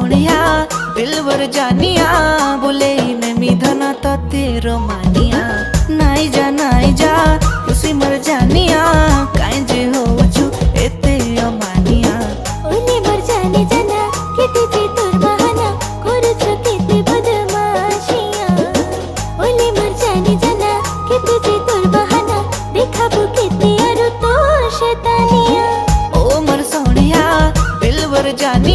सोनिया दिलवर जानिया बोले मैं मिधना तो तेरो मानिया नाई जा खुशी मर जानिया काई जे हो छु एते अमानिया ओले मर जाने जाना केते जे तोर बहाना करूछ केते बदमाशिया ओले मर जाने जाना केते जे तोर बहाना देखाबो केते आरो तो शैतानिया ओ मर सोनिया दिलवर जानिया